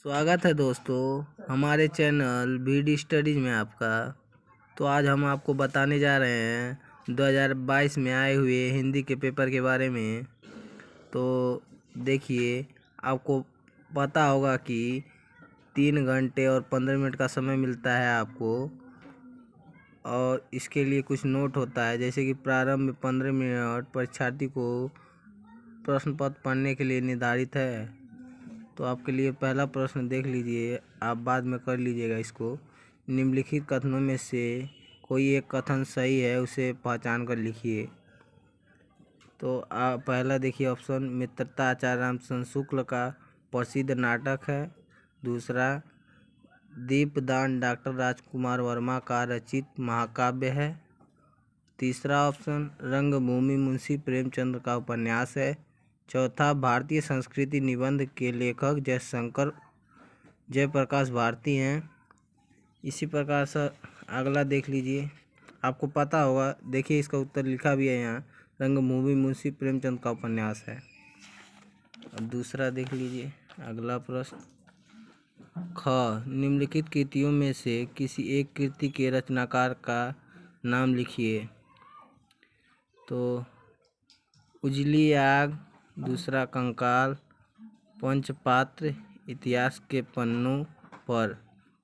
स्वागत है दोस्तों हमारे चैनल बीडी स्टडीज में आपका। तो आज हम आपको बताने जा रहे हैं 2022 में आए हुए हिंदी के पेपर के बारे में। तो देखिए, आपको पता होगा कि 3 घंटे और 15 मिनट का समय मिलता है आपको, और इसके लिए कुछ नोट होता है। जैसे कि प्रारंभ में 15 मिनट परीक्षार्थी को प्रश्न पत्र पढ़ने के लिए निर्धारित है। तो आपके लिए पहला प्रश्न देख लीजिए, आप बाद में कर लीजिएगा इसको। निम्नलिखित कथनों में से कोई एक कथन सही है, उसे पहचान कर लिखिए। तो आप पहला देखिए ऑप्शन, मित्रता आचार्य रामचंद्र शुक्ल का प्रसिद्ध नाटक है। दूसरा, दीपदान डॉक्टर राजकुमार वर्मा का रचित महाकाव्य है। तीसरा ऑप्शन, रंगभूमि मुंशी प्रेमचंद का उपन्यास है। चौथा, भारतीय संस्कृति निबंध के लेखक जयप्रकाश भारती हैं। इसी प्रकार से अगला देख लीजिए, आपको पता होगा। देखिए, इसका उत्तर लिखा भी है यहाँ, रंगभूमि मुंशी प्रेमचंद का उपन्यास है। अब दूसरा देख लीजिए, अगला प्रश्न, ख, निम्नलिखित कृतियों में से किसी एक कृति के रचनाकार का नाम लिखिए। तो उजली आग, दूसरा कंकाल, पंचपात्र, इतिहास के पन्नों पर।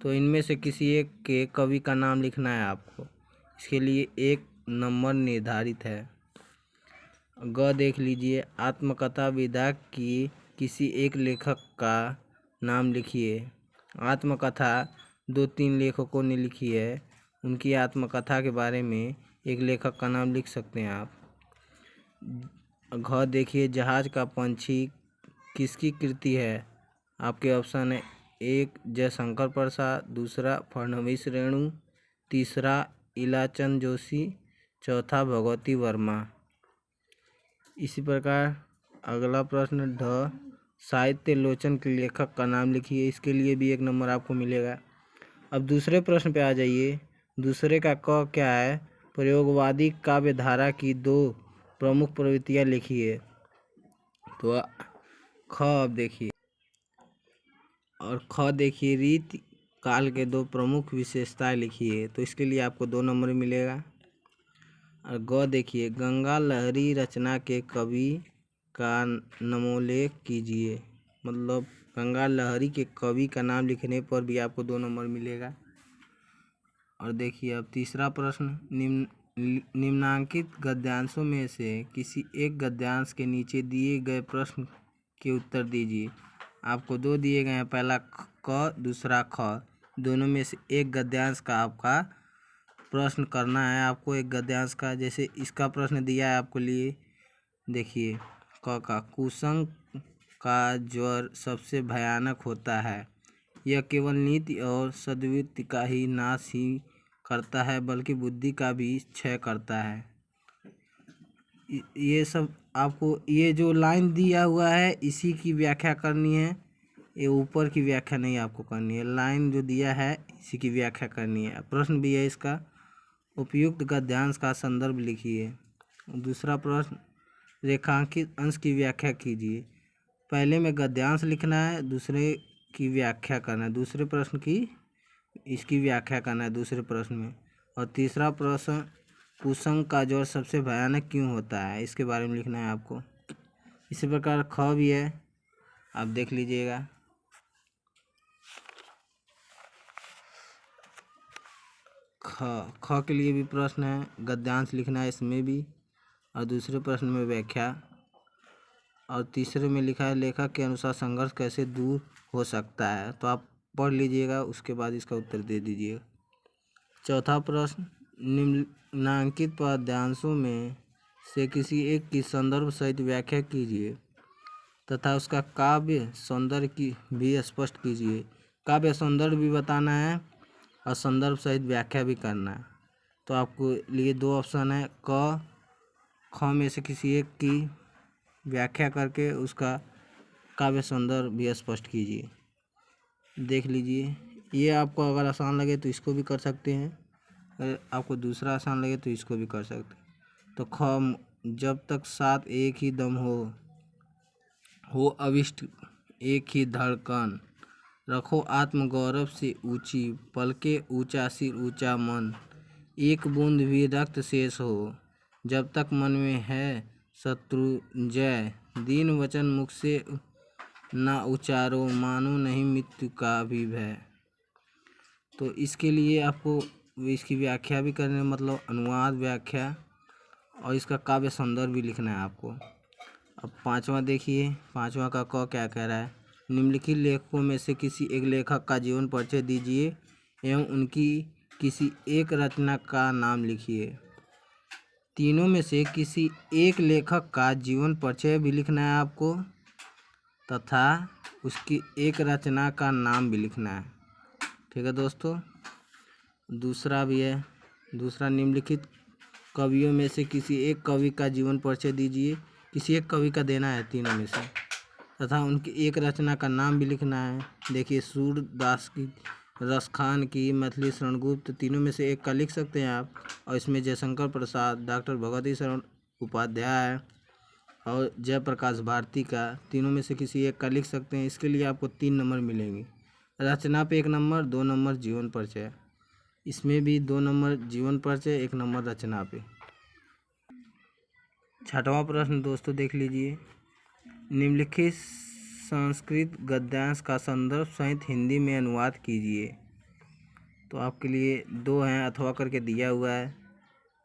तो इनमें से किसी एक के कवि का नाम लिखना है आपको। इसके लिए 1 नंबर निर्धारित है। ग देख लीजिए, आत्मकथा विधा की किसी एक लेखक का नाम लिखिए। आत्मकथा 2-3 लेखकों ने लिखी है, उनकी आत्मकथा के बारे में एक लेखक का नाम लिख सकते हैं आप। घ देखिए, जहाज का पंछी किसकी कृति है। आपके ऑप्शन है, 1 जयशंकर प्रसाद, दूसरा फडणवीस रेणु, तीसरा इलाचंद जोशी, चौथा भगवती वर्मा। इसी प्रकार अगला प्रश्न, ढ, साहित्य लोचन के लेखक का नाम लिखिए। इसके लिए भी 1 नंबर आपको मिलेगा। अब दूसरे प्रश्न पे आ जाइए। दूसरे का क क्या है, प्रयोगवादी काव्य धारा की 2 प्रमुख प्रवृत्तियाँ लिखिए। तो ख अब देखिए, और ख देखिए, रीति काल के 2 प्रमुख विशेषताएं लिखिए। तो इसके लिए आपको 2 नंबर मिलेगा। और ग देखिए, गंगा लहरी रचना के कवि का नामोल्लेख कीजिए। मतलब गंगा लहरी के कवि का नाम लिखने पर भी आपको 2 नंबर मिलेगा। और देखिए, अब तीसरा प्रश्न, निम्नांकित गद्यांशों में से किसी एक गद्यांश के नीचे दिए गए प्रश्न के उत्तर दीजिए। आपको 2 दिए गए हैं, पहला क, दूसरा ख। दोनों में से एक गद्यांश का आपका प्रश्न करना है। आपको एक गद्यांश का, जैसे इसका प्रश्न दिया है आपको लिए, देखिए, क का, कुसंग का ज्वर सबसे भयानक होता है। यह केवल नीति और सद्वृत्ति का ही नाश ही करता है, बल्कि बुद्धि का भी क्षय करता है। ये सब आपको, ये जो लाइन दिया हुआ है इसी की व्याख्या करनी है। ये ऊपर की व्याख्या नहीं आपको करनी है, लाइन जो दिया है इसी की व्याख्या करनी है। प्रश्न भी है इसका, उपयुक्त गद्यांश का संदर्भ लिखिए। दूसरा प्रश्न, रेखांकित अंश की व्याख्या कीजिए। पहले में गद्यांश लिखना है, दूसरे की व्याख्या करना है, दूसरे प्रश्न की इसकी व्याख्या करना है दूसरे प्रश्न में। और तीसरा प्रश्न, कुसंग का ज्वर सबसे भयानक क्यों होता है, इसके बारे में लिखना है आपको। इसी प्रकार ख भी है, आप देख लीजिएगा। ख के लिए भी प्रश्न है, गद्यांश लिखना है इसमें भी, और दूसरे प्रश्न में व्याख्या। और तीसरे में लिखा है, लेखक के अनुसार संघर्ष कैसे दूर हो सकता है। तो आप पढ़ लीजिएगा, उसके बाद इसका उत्तर दे दीजिएगा। चौथा प्रश्न, निम्नांकित पद्यांशों में से किसी एक की संदर्भ सहित व्याख्या कीजिए तथा उसका काव्य सौंदर्य की भी स्पष्ट कीजिए। काव्य सौंदर्य भी बताना है और संदर्भ सहित व्याख्या भी करना है। तो आपको लिए 2 ऑप्शन है, क, ख में से किसी एक की व्याख्या करके उसका काव्य सौंदर्य भी स्पष्ट कीजिए। देख लीजिए, ये आपको अगर आसान लगे तो इसको भी कर सकते हैं, अगर आपको दूसरा आसान लगे तो इसको भी कर सकते हैं। तो ख, जब तक साथ एक ही दम हो अविष्ट एक ही धड़कन, रखो आत्म गौरव से ऊंची, पलके ऊंचा सिर ऊंचा मन, एक बूंद भी रक्त शेष हो, जब तक मन में है शत्रुंजय, दीन वचन मुख से ना उचारो, मानो नहीं मृत्यु का भी भय। तो इसके लिए आपको इसकी व्याख्या भी करने, मतलब अनुवाद, व्याख्या और इसका काव्य सौंदर्य भी लिखना है आपको। अब पांचवा देखिए, पांचवा का क क्या कह रहा है। निम्नलिखित लेखकों में से किसी एक लेखक का जीवन परिचय दीजिए एवं उनकी किसी एक रचना का नाम लिखिए। तीनों में से किसी एक लेखक का जीवन परिचय भी लिखना है आपको तथा उसकी एक रचना का नाम भी लिखना है। ठीक है दोस्तों। दूसरा भी है, दूसरा निम्नलिखित कवियों में से किसी एक कवि का जीवन परिचय दीजिए। किसी एक कवि का देना है तीनों में से, तथा उनकी एक रचना का नाम भी लिखना है। देखिए, सूरदास की, रसखान की, मैथिली शरण गुप्त, तीनों में से एक का लिख सकते हैं आप। और इसमें जयशंकर प्रसाद, डॉक्टर भगवती शरण उपाध्याय और जयप्रकाश भारती का, तीनों में से किसी एक का लिख सकते हैं। इसके लिए आपको 3 नंबर मिलेंगे। रचना पे 1 नंबर, 2 नंबर जीवन परिचय। इसमें भी 2 नंबर जीवन परिचय, 1 नंबर रचना पे। छठवां प्रश्न दोस्तों देख लीजिए। निम्नलिखित संस्कृत गद्यांश का संदर्भ सहित हिंदी में अनुवाद कीजिए। तो आपके लिए 2 हैं, अथवा करके दिया हुआ है।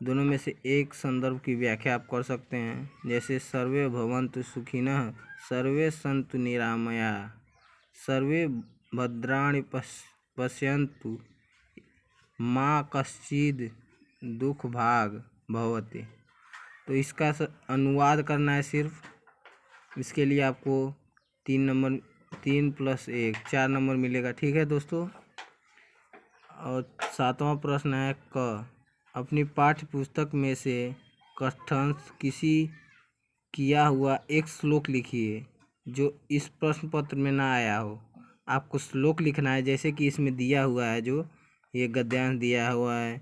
दोनों में से एक संदर्भ की व्याख्या आप कर सकते हैं, जैसे सर्वे भवन्तु सुखिनः, सर्वे सन्तु निरामयाः, सर्वे भद्राणि पश्यन्तु मा कश्चिद् दुख भाग भवते। तो इसका अनुवाद करना है सिर्फ। इसके लिए आपको 3 नंबर, 3 + 1 4 नंबर मिलेगा। ठीक है दोस्तों। और 7वां प्रश्न है क, अपनी पाठ्य पुस्तक में से कंठस्थ किसी किया हुआ एक श्लोक लिखिए जो इस प्रश्न पत्र में ना आया हो। आपको श्लोक लिखना है, जैसे कि इसमें दिया हुआ है, जो ये गद्यांश दिया हुआ है,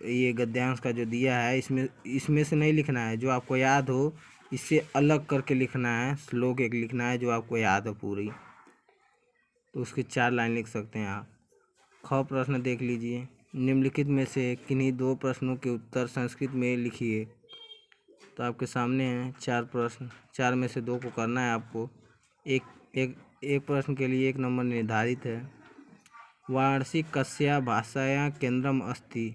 ये गद्यांश का जो दिया है, इसमें से नहीं लिखना है। जो आपको याद हो, इससे अलग करके लिखना है। श्लोक एक लिखना है जो आपको याद हो पूरी। तो उसकी 4 लाइन लिख सकते हैं आप। ख प्रश्न देख लीजिए। निम्नलिखित में से किन्हीं 2 प्रश्नों के उत्तर संस्कृत में लिखिए। तो आपके सामने हैं 4 प्रश्न, 4 में से 2 को करना है आपको। एक प्रश्न के लिए 1 नंबर निर्धारित है। वाराणसी कस्या भाषायां केंद्रम अस्ति।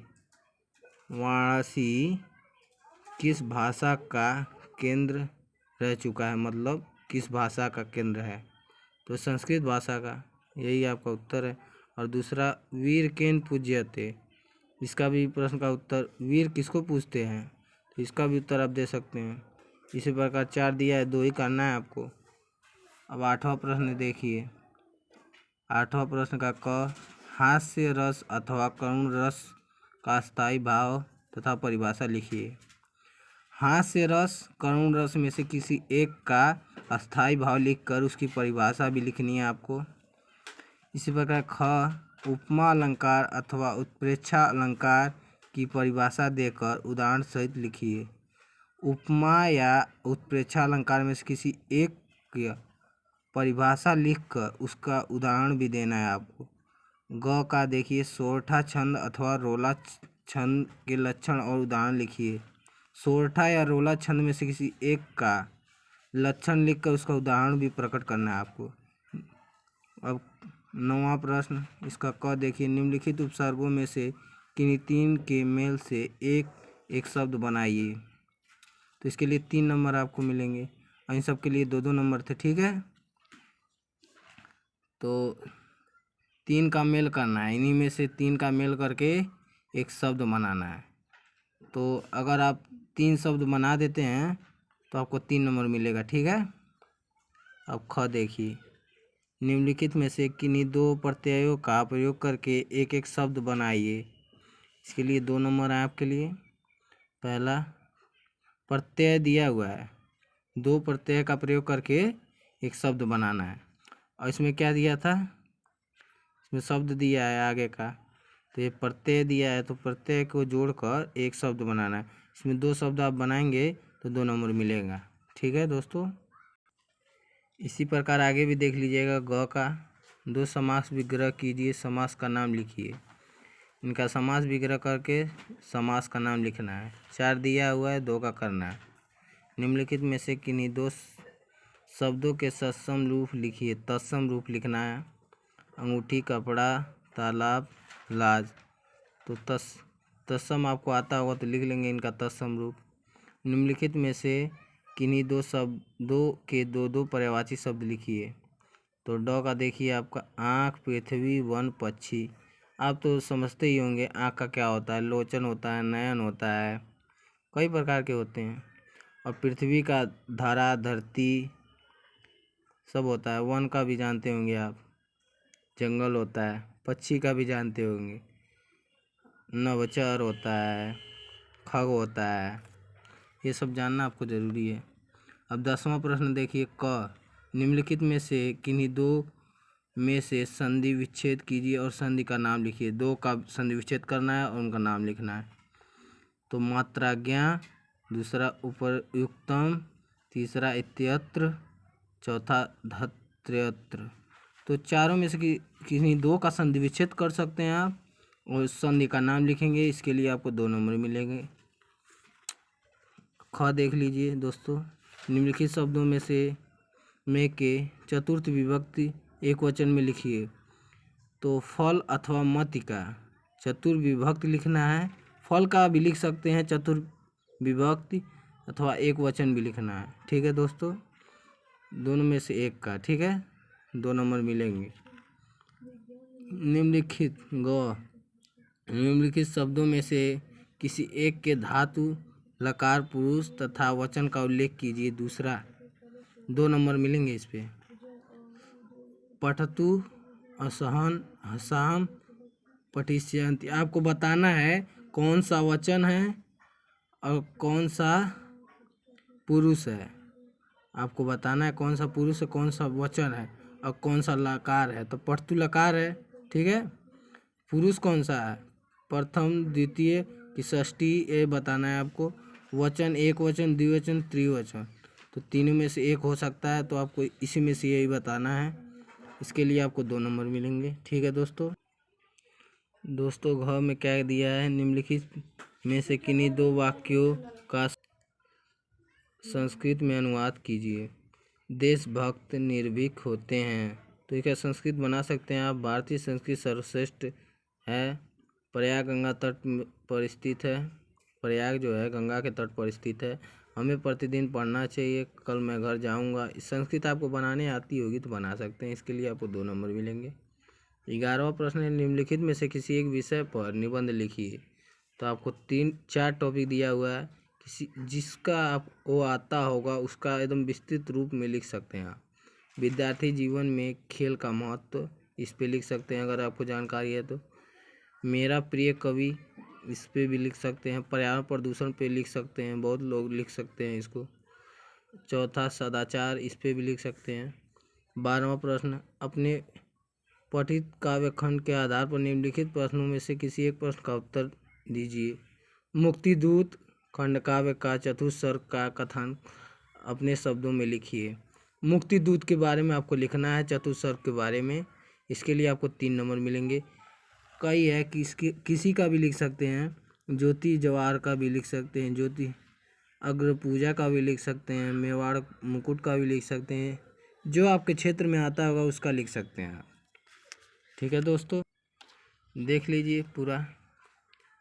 वाराणसी किस भाषा का केंद्र रह चुका है, मतलब किस भाषा का केंद्र है। तो संस्कृत भाषा का, यही आपका उत्तर है। और दूसरा, वीर केन पूज्यते, इसका भी प्रश्न का उत्तर, वीर किसको पूजते हैं, तो इसका भी उत्तर आप दे सकते हैं। इसी प्रकार 4 दिया है, 2 ही करना है आपको। अब 8वां प्रश्न देखिए। 8वां प्रश्न का क, हास्य रस अथवा करुण रस का स्थायी भाव तथा परिभाषा लिखिए। हास्य रस, करुण रस में से किसी एक का स्थायी भाव लिखकर उसकी परिभाषा भी लिखनी है आपको। इसी प्रकार ख, उपमा अलंकार अथवा उत्प्रेक्षा अलंकार की परिभाषा देकर उदाहरण सहित लिखिए। उपमा या उत्प्रेक्षा अलंकार में से किसी एक की परिभाषा लिखकर उसका उदाहरण भी देना है आपको। ग का देखिए, सोरठा छंद अथवा रोला छंद के लक्षण और उदाहरण लिखिए। सोरठा या रोला छंद में से किसी एक का लक्षण लिखकर उसका उदाहरण भी प्रकट करना है आपको। अब 9वां प्रश्न, इसका क देखिए। निम्नलिखित उपसर्गों में से किन्हीं 3 के मेल से एक शब्द बनाइए। तो इसके लिए 3 नंबर आपको मिलेंगे और इन सब के लिए 2-2 नंबर थे। ठीक है। तो 3 का मेल करना है, इन्हीं में से 3 का मेल करके एक शब्द बनाना है। तो अगर आप 3 शब्द बना देते हैं तो आपको 3 नंबर मिलेगा। ठीक है। अब ख देखिए। निम्नलिखित में से किन्हीं 2 प्रत्ययों का प्रयोग करके एक शब्द बनाइए। इसके लिए 2 नंबर है आपके लिए। पहला, प्रत्यय दिया हुआ है, 2 प्रत्यय का प्रयोग करके एक शब्द बनाना है। और इसमें क्या दिया था, इसमें शब्द दिया है आगे का, तो ये प्रत्यय दिया है, तो प्रत्यय को जोड़कर एक शब्द बनाना है। इसमें 2 शब्द आप बनाएंगे तो 2 नंबर मिलेगा। ठीक है दोस्तों। इसी प्रकार आगे भी देख लीजिएगा। ग का दो समास विग्रह कीजिए, समास का नाम लिखिए। इनका समास विग्रह करके समास का नाम लिखना है। 4 दिया हुआ है, 2 का करना है। निम्नलिखित में से किन्हीं 2 शब्दों के तत्सम रूप लिखिए। तत्सम रूप लिखना है। अंगूठी, कपड़ा, तालाब, लाज। तो तत्सम आपको आता होगा तो लिख लेंगे इनका तत्सम रूप। निम्नलिखित में से किन्हीं 2 शब्दों के 2 पर्यायवाची शब्द लिखिए। तो ड का देखिए आपका आँख, पृथ्वी, वन, पक्षी। आप तो समझते ही होंगे आँख का क्या होता है, लोचन होता है, नयन होता है, कई प्रकार के होते हैं। और पृथ्वी का धरा, धरती सब होता है। वन का भी जानते होंगे आप, जंगल होता है। पक्षी का भी जानते होंगे, नभचर होता है, खग होता है। ये सब जानना आपको ज़रूरी है। अब 10वां प्रश्न देखिए क। निम्नलिखित में से किन्हीं 2 में से संधि विच्छेद कीजिए और संधि का नाम लिखिए। 2 का संधि विच्छेद करना है और उनका नाम लिखना है। तो मात्राज्ञा, दूसरा उपयुक्तम, तीसरा इत्यत्र, चौथा धत्रयत्र। तो चारों में से किन्हीं 2 का संधि विच्छेद कर सकते हैं आप और संधि का नाम लिखेंगे। इसके लिए आपको 2 नंबर मिलेंगे। ख देख लीजिए दोस्तों। निम्नलिखित शब्दों में के चतुर्थ विभक्ति एक वचन में लिखिए। तो फल अथवा मतिका चतुर्विभक्ति लिखना है। फल का भी लिख सकते हैं चतुर्विभक्ति, अथवा एक वचन भी लिखना है। ठीक है दोस्तों, दोनों में से एक का। ठीक है, 2 नंबर मिलेंगे। निम्नलिखित शब्दों में से किसी एक के धातु, लकार, पुरुष तथा वचन का उल्लेख कीजिए। दूसरा 2 नंबर मिलेंगे इस पे। पठतु, असहन, हसाम, पठिष्यन्ति। आपको बताना है कौन सा वचन है और कौन सा पुरुष है। आपको बताना है कौन सा पुरुष है, कौन सा वचन है और कौन सा लकार है। तो पठतु लकार है। ठीक है, पुरुष कौन सा है, प्रथम, द्वितीय कि षष्ठी, ये बताना है आपको। वचन एक वचन, द्विवचन, त्रिवचन। तो तीनों में से एक हो सकता है, तो आपको इसी में से यही बताना है। इसके लिए आपको 2 नंबर मिलेंगे। ठीक है दोस्तों। घ में क्या दिया है, निम्नलिखित में से किन्हीं 2 वाक्यों का संस्कृत में अनुवाद कीजिए। देशभक्त निर्भीक होते हैं। तो इसका संस्कृत बना सकते हैं आप। भारतीय संस्कृत सर्वश्रेष्ठ है। प्रयाग गंगा तट पर स्थित है। प्रयाग जो है गंगा के तट पर स्थित है। हमें प्रतिदिन पढ़ना चाहिए। कल मैं घर जाऊंगा। संस्कृत आपको बनाने आती होगी तो बना सकते हैं। इसके लिए आपको 2 नंबर मिलेंगे। 11वां प्रश्न है, निम्नलिखित में से किसी एक विषय पर निबंध लिखिए। तो आपको 4 टॉपिक दिया हुआ है। जिसका आपको आता होगा उसका एकदम विस्तृत रूप में लिख सकते हैं आप। विद्यार्थी जीवन में खेल का महत्व, इस पे लिख सकते हैं अगर आपको जानकारी है तो। मेरा प्रिय कवि, इस पे भी लिख सकते हैं। पर्यावरण प्रदूषण पे लिख सकते हैं, बहुत लोग लिख सकते हैं इसको। चौथा सदाचार, इस पे भी लिख सकते हैं। 12वां प्रश्न, अपने पठित काव्य खंड के आधार पर निम्नलिखित प्रश्नों में से किसी एक प्रश्न का उत्तर दीजिए। मुक्तिदूत खंड काव्य का चतुस्वर्ग का कथन अपने शब्दों में लिखिए। मुक्तिदूत के बारे में आपको लिखना है, चतुस्वर्ग के बारे में। इसके लिए आपको 3 नंबर मिलेंगे। कई है कि किसी का भी लिख सकते हैं। ज्योति जवाहर का भी लिख सकते हैं, ज्योति अग्रपूजा का भी लिख सकते हैं, मेवाड़ मुकुट का भी लिख सकते हैं। जो आपके क्षेत्र में आता होगा उसका लिख सकते हैं आप। ठीक है दोस्तों, देख लीजिए पूरा।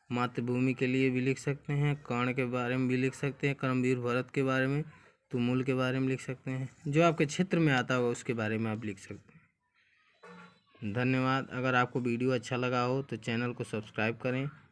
मातृभूमि के लिए भी लिख सकते हैं, कर्ण के बारे में भी लिख सकते हैं, कर्मवीर भरत के बारे में, तुमुल के बारे में लिख सकते हैं। जो आपके क्षेत्र में आता होगा उसके बारे में आप लिख सकते हैं। धन्यवाद। अगर आपको वीडियो अच्छा लगा हो तो चैनल को सब्सक्राइब करें।